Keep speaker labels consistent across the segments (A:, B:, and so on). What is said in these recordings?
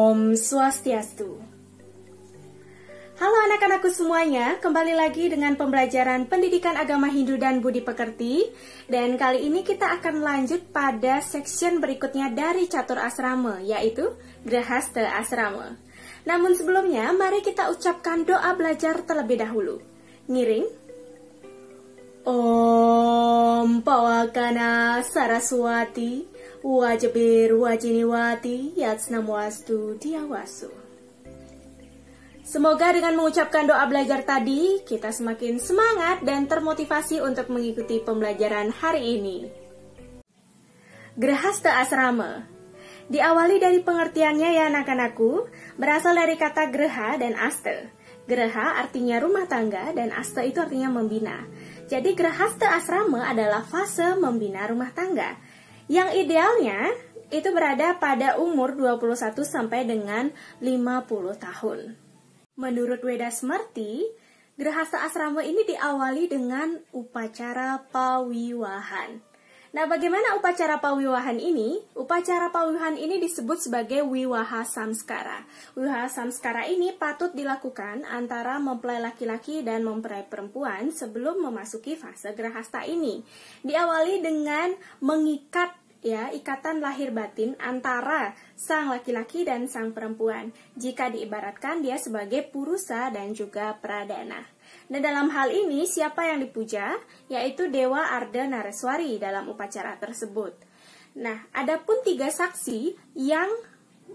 A: Om Swastiastu. Halo anak-anakku semuanya, kembali lagi dengan pembelajaran Pendidikan Agama Hindu dan Budi Pekerti. Dan kali ini kita akan lanjut pada section berikutnya dari Catur Asrama, yaitu Grahastha Asrama. Namun sebelumnya, mari kita ucapkan doa belajar terlebih dahulu. Ngiring. Om Pawakana Saraswati Wajabir Wajiniwati Yatsnamuastu Diawasu. Semoga dengan mengucapkan doa belajar tadi, kita semakin semangat dan termotivasi untuk mengikuti pembelajaran hari ini. Grahastha Asrama diawali dari pengertiannya ya anak-anakku, berasal dari kata graha dan asta. Graha artinya rumah tangga dan asta itu artinya membina. Jadi Grahastha Asrama adalah fase membina rumah tangga. Yang idealnya itu berada pada umur 21 sampai dengan 50 tahun. Menurut Weda Smerti, Grahastha Asrama ini diawali dengan upacara pawiwahan. Nah, bagaimana upacara pawiwahan ini? Upacara pawiwahan ini disebut sebagai wiwaha samskara. Wiwaha samskara ini patut dilakukan antara mempelai laki-laki dan mempelai perempuan sebelum memasuki fase Grahastha ini. Diawali dengan mengikat ikatan lahir batin antara sang laki-laki dan sang perempuan. Jika diibaratkan dia sebagai purusa dan juga pradana. Dan dalam hal ini siapa yang dipuja? Yaitu Dewa Arda Nareswari dalam upacara tersebut. Nah, adapun 3 saksi yang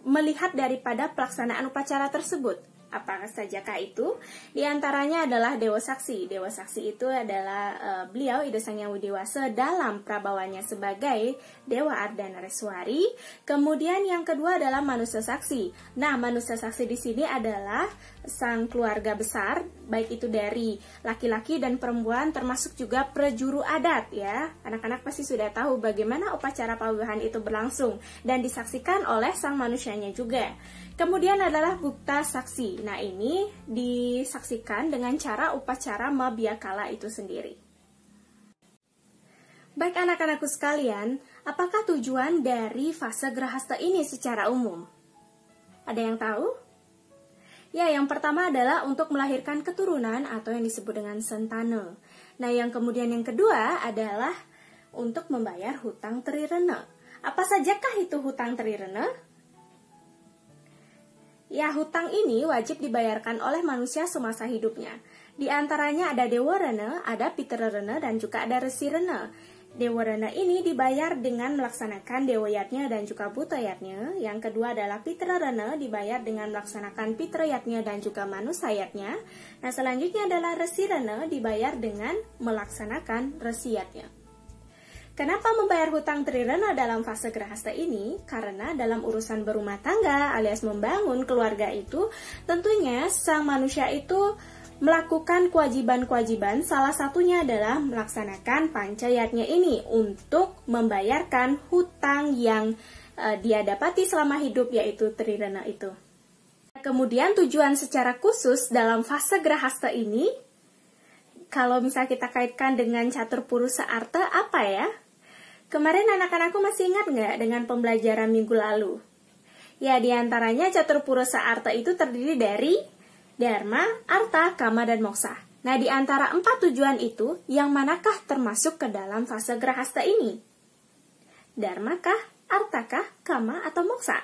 A: melihat daripada pelaksanaan upacara tersebut. Apa sajakah itu? Di antaranya adalah Dewa Saksi. Dewa Saksi itu adalah beliau Ida Sang Hyang Widewasa dalam prabawanya sebagai Dewa Arda Nareswari. Kemudian yang kedua adalah Manusa Saksi. Nah, Manusa Saksi di sini adalah sang keluarga besar, baik itu dari laki-laki dan perempuan, termasuk juga prajuru adat ya. Anak-anak pasti sudah tahu bagaimana upacara pawiwahan itu berlangsung dan disaksikan oleh sang manusianya juga. Kemudian adalah Bukta Saksi. Nah, ini disaksikan dengan cara upacara Mabhyakala itu sendiri. Baik anak-anakku sekalian, apakah tujuan dari fase Grahastha ini secara umum? Ada yang tahu? Ya, yang pertama adalah untuk melahirkan keturunan atau yang disebut dengan sentana. Nah, yang kemudian yang kedua adalah untuk membayar hutang trirena. Apa sajakah itu hutang trirena? Ya, hutang ini wajib dibayarkan oleh manusia semasa hidupnya. Di antaranya ada Dewa Rena, ada Pitera Rena, dan juga ada Resi Rena. Dewa Rena ini dibayar dengan melaksanakan Dewa Yatnya dan juga Bhuta Yatnya. Yang kedua adalah Pitera Rena dibayar dengan melaksanakan Pitera Yatnya dan juga Manusa Yatnya. Nah, selanjutnya adalah Resi Rena dibayar dengan melaksanakan Resi Yatnya. Kenapa membayar hutang trirena dalam fase Grahastha ini? Karena dalam urusan berumah tangga alias membangun keluarga itu, tentunya sang manusia itu melakukan kewajiban-kewajiban, salah satunya adalah melaksanakan pancayatnya ini untuk membayarkan hutang yang dia dapati selama hidup, yaitu trirena itu. Kemudian tujuan secara khusus dalam fase Grahastha ini, kalau misalnya kita kaitkan dengan catur purusa arta, apa ya? Kemarin anak-anakku masih ingat nggak dengan pembelajaran minggu lalu? Ya, diantaranya catur purusa arta itu terdiri dari Dharma, Arta, Kama, dan Moksa. Nah, di antara 4 tujuan itu, yang manakah termasuk ke dalam fase Grahastha ini? Dharma kah, Arta kah, Kama, atau Moksa?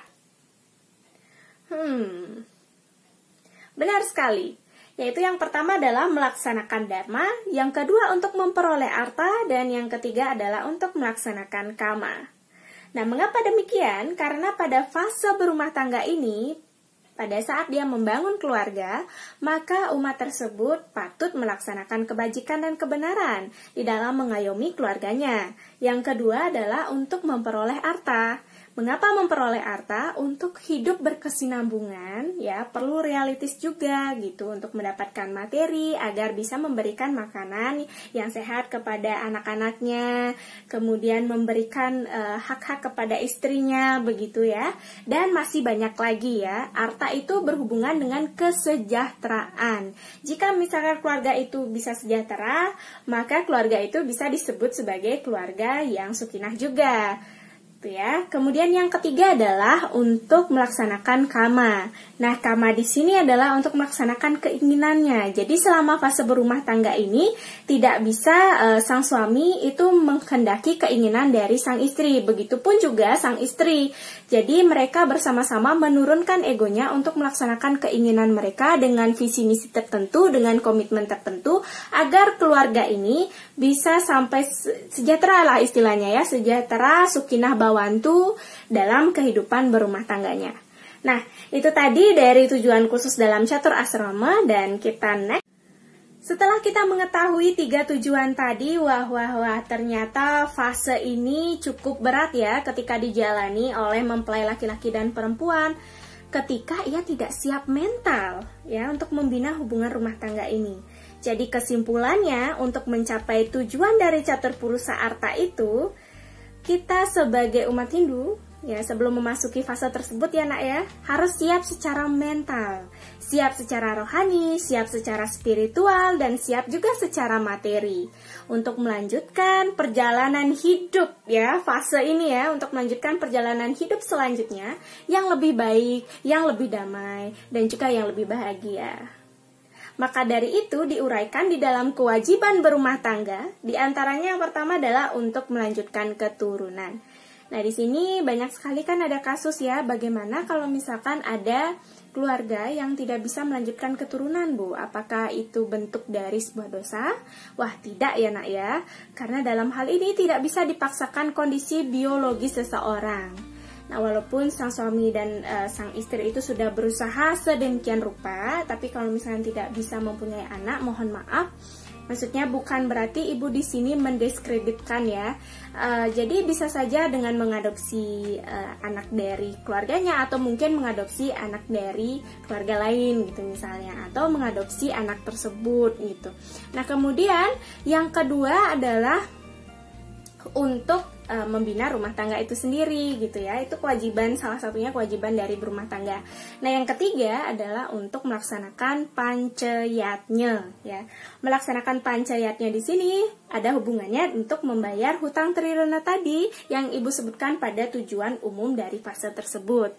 A: Benar sekali. Yaitu yang pertama adalah melaksanakan dharma, yang kedua untuk memperoleh arta, dan yang ketiga adalah untuk melaksanakan kama. Nah, mengapa demikian? Karena pada fase berumah tangga ini, pada saat dia membangun keluarga, maka umat tersebut patut melaksanakan kebajikan dan kebenaran di dalam mengayomi keluarganya. Yang kedua adalah untuk memperoleh arta. Mengapa memperoleh arta? Untuk hidup berkesinambungan, ya, perlu realistis juga gitu untuk mendapatkan materi agar bisa memberikan makanan yang sehat kepada anak-anaknya, kemudian memberikan hak-hak kepada istrinya, begitu ya. Dan masih banyak lagi ya. Arta itu berhubungan dengan kesejahteraan. Jika misalkan keluarga itu bisa sejahtera, maka keluarga itu bisa disebut sebagai keluarga yang sukinah juga. Ya. Kemudian yang ketiga adalah untuk melaksanakan kama. Nah, kama di sini adalah untuk melaksanakan keinginannya. Jadi selama fase berumah tangga ini tidak bisa sang suami itu menghendaki keinginan dari sang istri. Begitupun juga sang istri. Jadi mereka bersama-sama menurunkan egonya untuk melaksanakan keinginan mereka dengan visi misi tertentu, dengan komitmen tertentu, agar keluarga ini bisa sampai sejahtera lah istilahnya ya, sejahtera, sukinah bawantu dalam kehidupan berumah tangganya. Nah, itu tadi dari tujuan khusus dalam catur asrama, dan kita next. Setelah kita mengetahui 3 tujuan tadi, wah ternyata fase ini cukup berat ya ketika dijalani oleh mempelai laki-laki dan perempuan ketika ia tidak siap mental ya untuk membina hubungan rumah tangga ini. Jadi kesimpulannya, untuk mencapai tujuan dari catur purusa arta itu, kita sebagai umat Hindu ya, sebelum memasuki fase tersebut ya nak ya, harus siap secara mental, siap secara rohani, siap secara spiritual, dan siap juga secara materi untuk melanjutkan perjalanan hidup ya, fase ini ya, untuk melanjutkan perjalanan hidup selanjutnya yang lebih baik, yang lebih damai, dan juga yang lebih bahagia. Maka dari itu diuraikan di dalam kewajiban berumah tangga, diantaranya yang pertama adalah untuk melanjutkan keturunan. Nah, di sini banyak sekali kan ada kasus ya, bagaimana kalau misalkan ada keluarga yang tidak bisa melanjutkan keturunan, Bu? Apakah itu bentuk dari sebuah dosa? Wah, tidak ya nak ya, karena dalam hal ini tidak bisa dipaksakan kondisi biologis seseorang. Nah, walaupun sang suami dan sang istri itu sudah berusaha sedemikian rupa, tapi kalau misalnya tidak bisa mempunyai anak, mohon maaf. Maksudnya bukan berarti ibu di sini mendiskreditkan ya. Jadi bisa saja dengan mengadopsi anak dari keluarganya, atau mungkin mengadopsi anak dari keluarga lain gitu misalnya, atau mengadopsi anak tersebut gitu. Nah, kemudian yang kedua adalah untuk membina rumah tangga itu sendiri gitu ya. Itu kewajiban, salah satunya kewajiban dari berumah tangga. Nah, yang ketiga adalah untuk melaksanakan pancayatnya ya. Melaksanakan pancayatnya di sini ada hubungannya untuk membayar hutang triruna tadi yang Ibu sebutkan pada tujuan umum dari fase tersebut.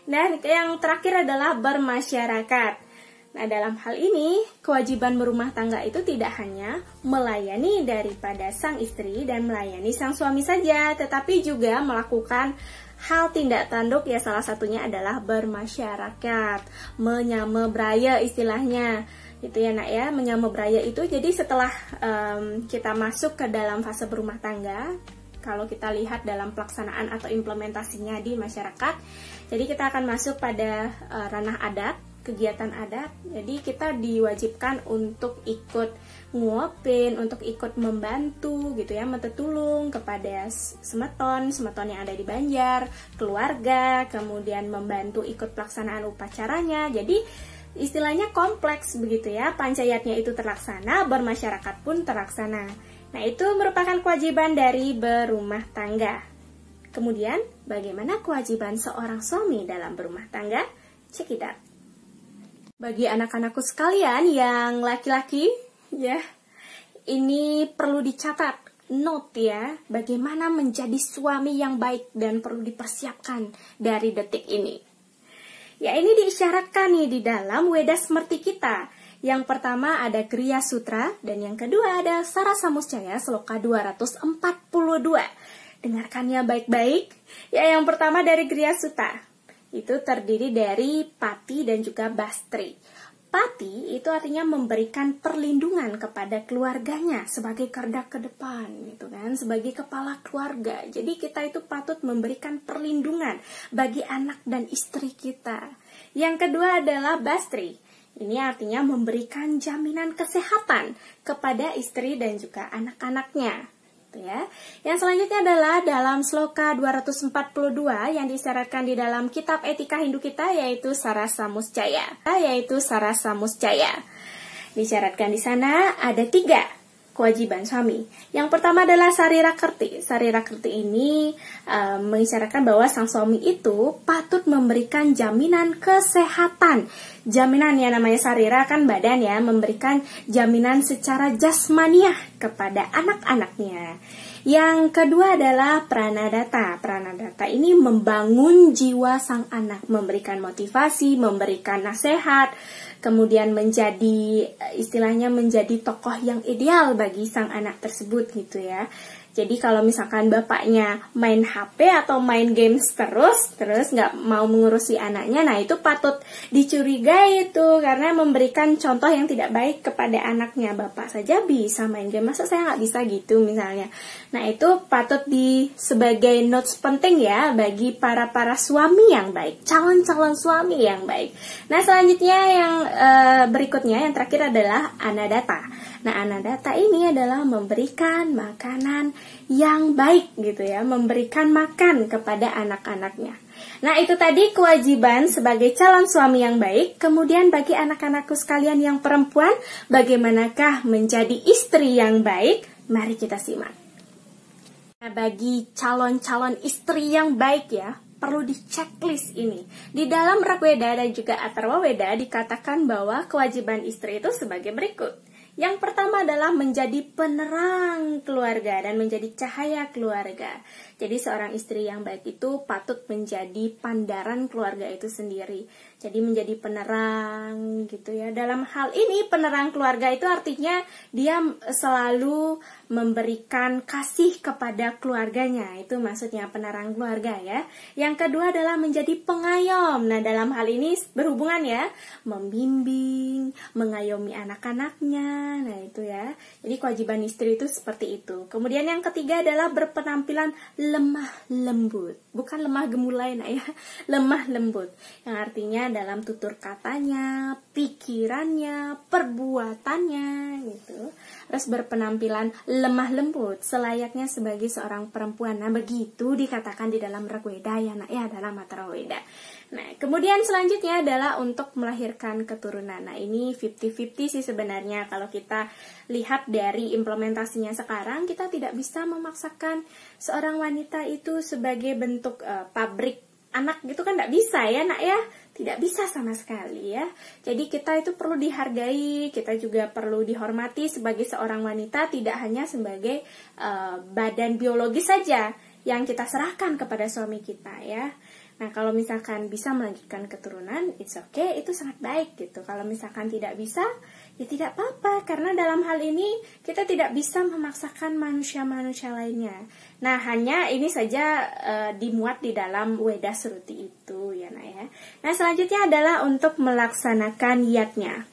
A: Nah, yang terakhir adalah bermasyarakat. Nah, dalam hal ini, kewajiban berumah tangga itu tidak hanya melayani daripada sang istri dan melayani sang suami saja, tetapi juga melakukan hal tindak tanduk ya, salah satunya adalah bermasyarakat, menyamebraya istilahnya. Itu ya nak ya, menyamebraya itu jadi setelah kita masuk ke dalam fase berumah tangga, kalau kita lihat dalam pelaksanaan atau implementasinya di masyarakat, jadi kita akan masuk pada ranah adat, kegiatan adat. Jadi kita diwajibkan untuk ikut nguapin, untuk ikut membantu gitu ya, mentetulung kepada semeton yang ada di Banjar, keluarga, kemudian membantu ikut pelaksanaan upacaranya. Jadi istilahnya kompleks begitu ya, pancayatnya itu terlaksana, bermasyarakat pun terlaksana. Nah, itu merupakan kewajiban dari berumah tangga. Kemudian, bagaimana kewajiban seorang suami dalam berumah tangga? Check it out. Bagi anak-anakku sekalian yang laki-laki, ya, ini perlu dicatat, note ya, bagaimana menjadi suami yang baik dan perlu dipersiapkan dari detik ini. Ya, ini diisyaratkan nih di dalam Weda Smerti kita. Yang pertama ada Griya Sutra, dan yang kedua ada Sarasa Muscaya Sloka 242. Dengarkannya baik-baik. Ya, yang pertama dari Griya Sutra. Itu terdiri dari Pati dan juga Bastri. Pati itu artinya memberikan perlindungan kepada keluarganya sebagai garda ke depan gitu kan, sebagai kepala keluarga. Jadi kita itu patut memberikan perlindungan bagi anak dan istri kita. Yang kedua adalah Bastri. Ini artinya memberikan jaminan kesehatan kepada istri dan juga anak-anaknya. Ya. Yang selanjutnya adalah dalam Sloka 242 yang disyaratkan di dalam kitab etika Hindu kita, yaitu Sarasa Muscaya. Disyaratkan di sana ada 3 kewajiban suami. Yang pertama adalah Sarira Kerti. Sarira Kerti ini mengisyaratkan bahwa sang suami itu patut memberikan jaminan kesehatan. Jaminan ya, namanya sarira kan badan ya, memberikan jaminan secara jasmaniah kepada anak-anaknya. Yang kedua adalah pranadatta. Pranadatta ini membangun jiwa sang anak, memberikan motivasi, memberikan nasihat, kemudian menjadi istilahnya menjadi tokoh yang ideal bagi sang anak tersebut gitu ya. Jadi kalau misalkan bapaknya main HP atau main games terus nggak mau mengurusi anaknya, nah itu patut dicurigai itu, karena memberikan contoh yang tidak baik kepada anaknya. Bapak saja bisa main game, masa saya nggak bisa gitu misalnya. Nah itu patut sebagai notes penting ya bagi para suami yang baik, calon suami yang baik. Nah selanjutnya yang berikutnya, yang terakhir adalah anadatta. Nah, anadatta ini adalah memberikan makanan yang baik gitu ya, memberikan makan kepada anak-anaknya. Nah, itu tadi kewajiban sebagai calon suami yang baik. Kemudian bagi anak-anakku sekalian yang perempuan, bagaimanakah menjadi istri yang baik? Mari kita simak. Nah, bagi calon-calon istri yang baik ya, perlu di checklist ini. Di dalam Rigveda dan juga Atharvaveda dikatakan bahwa kewajiban istri itu sebagai berikut. Yang pertama adalah menjadi penerang keluarga dan menjadi cahaya keluarga. Jadi seorang istri yang baik itu patut menjadi pandaran keluarga itu sendiri. Jadi menjadi penerang gitu ya. Dalam hal ini penerang keluarga itu artinya dia selalu memberikan kasih kepada keluarganya. Itu maksudnya penerang keluarga ya. Yang kedua adalah menjadi pengayom. Nah dalam hal ini berhubungan ya, membimbing, mengayomi anak-anaknya. Nah itu ya. Jadi kewajiban istri itu seperti itu. Kemudian yang ketiga adalah berpenampilan lemah lembut. Bukan lemah gemulai nah ya. Lemah lembut. Yang artinya dalam tutur katanya, pikirannya, perbuatannya gitu. Terus berpenampilan lemah lembut selayaknya sebagai seorang perempuan. Nah begitu dikatakan di dalam Rigveda ya nak ya, dalam Atharvaveda. Nah kemudian selanjutnya adalah untuk melahirkan keturunan. Nah ini 50-50 sih sebenarnya. Kalau kita lihat dari implementasinya sekarang, kita tidak bisa memaksakan seorang wanita itu sebagai bentuk pabrik anak gitu kan, tidak bisa ya nak ya, tidak bisa sama sekali ya. Jadi kita itu perlu dihargai, kita juga perlu dihormati sebagai seorang wanita, tidak hanya sebagai badan biologis saja yang kita serahkan kepada suami kita ya. Nah kalau misalkan bisa melanjutkan keturunan, it's okay, itu sangat baik gitu. Kalau misalkan tidak bisa, ya tidak apa-apa, karena dalam hal ini kita tidak bisa memaksakan manusia-manusia lainnya. Nah hanya ini saja dimuat di dalam Weda Sruti itu ya nak ya. Nah selanjutnya adalah untuk melaksanakan yatnya.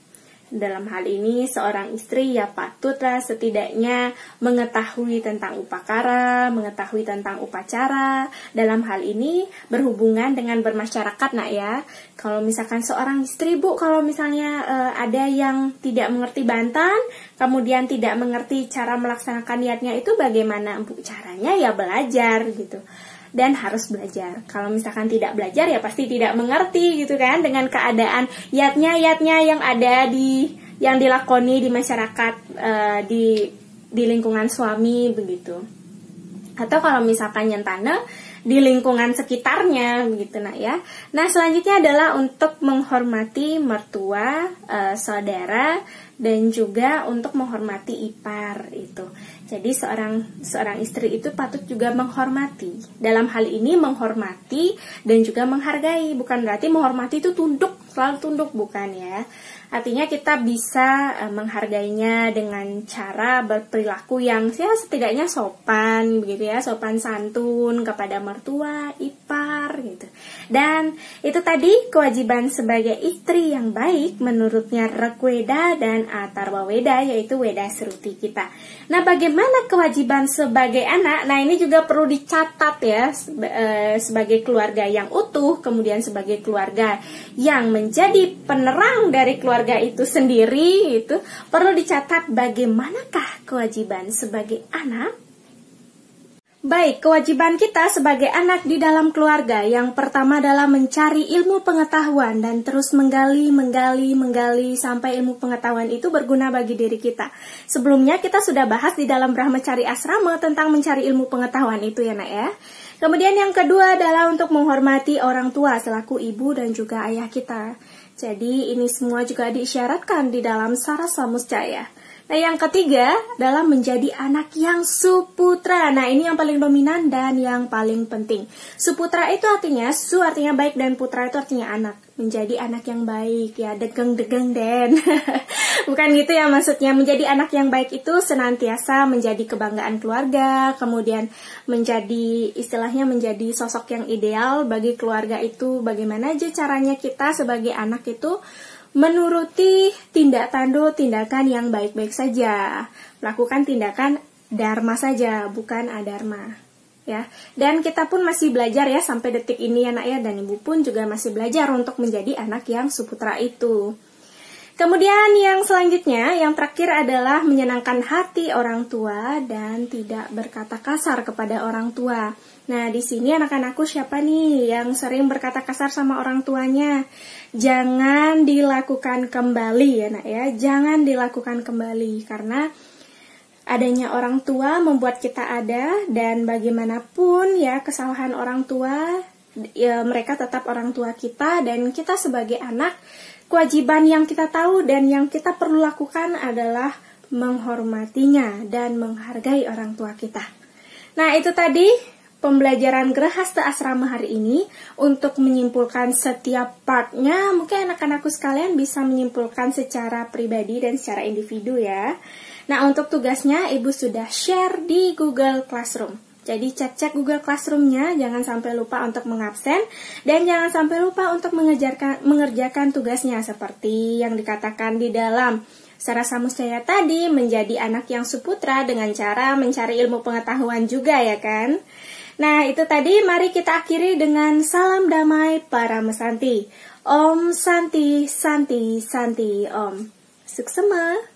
A: Dalam hal ini seorang istri ya patutlah setidaknya mengetahui tentang upakara, mengetahui tentang upacara. Dalam hal ini berhubungan dengan bermasyarakat nak ya. Kalau misalkan seorang istri bu, kalau misalnya ada yang tidak mengerti Banten, kemudian tidak mengerti cara melaksanakan niatnya itu bagaimana bu caranya, ya belajar gitu. Dan harus belajar. Kalau misalkan tidak belajar ya pasti tidak mengerti gitu kan, dengan keadaan yatnya yang ada yang dilakoni di masyarakat, di lingkungan suami begitu. Atau kalau misalkan nyentana di lingkungan sekitarnya begitu nak ya. Nah selanjutnya adalah untuk menghormati mertua, saudara, dan juga untuk menghormati ipar itu. Jadi seorang istri itu patut juga menghormati. Dalam hal ini menghormati dan juga menghargai. Bukan berarti menghormati itu tunduk, selalu tunduk, bukan ya. Artinya kita bisa menghargainya dengan cara berperilaku yang ya setidaknya sopan begitu ya, sopan santun kepada mertua, ipar gitu. Dan itu tadi kewajiban sebagai istri yang baik menurutnya Rigveda dan Atharvaveda, yaitu Weda Sruti kita. Nah, bagaimana kewajiban sebagai anak? Nah, ini juga perlu dicatat ya, sebagai keluarga yang utuh, kemudian sebagai keluarga yang menjadi penerang dari keluarga itu sendiri, itu perlu dicatat bagaimanakah kewajiban sebagai anak. Baik, kewajiban kita sebagai anak di dalam keluarga yang pertama adalah mencari ilmu pengetahuan dan terus menggali sampai ilmu pengetahuan itu berguna bagi diri kita. Sebelumnya kita sudah bahas di dalam Brahmacari Asrama tentang mencari ilmu pengetahuan itu ya nak ya. Kemudian yang kedua adalah untuk menghormati orang tua selaku ibu dan juga ayah kita. Jadi ini semua juga diisyaratkan di dalam Sara Samuscaya. Nah, yang ketiga adalah menjadi anak yang suputra. Nah, ini yang paling dominan dan yang paling penting. Suputra itu artinya, su artinya baik dan putra itu artinya anak. Menjadi anak yang baik, ya, degeng-degeng den. Bukan gitu ya maksudnya. Menjadi anak yang baik itu senantiasa menjadi kebanggaan keluarga, kemudian menjadi, istilahnya menjadi sosok yang ideal bagi keluarga itu. Bagaimana aja caranya kita sebagai anak itu menuruti tindak tanduk tindakan yang baik-baik saja, melakukan tindakan dharma saja, bukan adharma, ya. Dan kita pun masih belajar ya sampai detik ini anak ya, dan ibu pun juga masih belajar untuk menjadi anak yang suputra itu. Kemudian yang selanjutnya, yang terakhir adalah menyenangkan hati orang tua dan tidak berkata kasar kepada orang tua. Nah, di sini anak-anakku siapa nih yang sering berkata kasar sama orang tuanya? Jangan dilakukan kembali ya nak ya, jangan dilakukan kembali karena adanya orang tua membuat kita ada, dan bagaimanapun ya kesalahan orang tua, ya mereka tetap orang tua kita, dan kita sebagai anak kewajiban yang kita tahu dan yang kita perlu lakukan adalah menghormatinya dan menghargai orang tua kita. Nah, itu tadi pembelajaran Grahasta Asrama hari ini. Untuk menyimpulkan setiap partnya, mungkin anak-anakku sekalian bisa menyimpulkan secara pribadi dan secara individu ya. Nah, untuk tugasnya ibu sudah share di Google Classroom. Jadi cek Google Classroom-nya, jangan sampai lupa untuk mengabsen, dan jangan sampai lupa untuk mengerjakan tugasnya seperti yang dikatakan di dalam Sara Samusjaya tadi, menjadi anak yang suputra dengan cara mencari ilmu pengetahuan juga ya kan. Nah, itu tadi, mari kita akhiri dengan salam damai para mesanti. Om Santi Santi Santi Om. Suksema.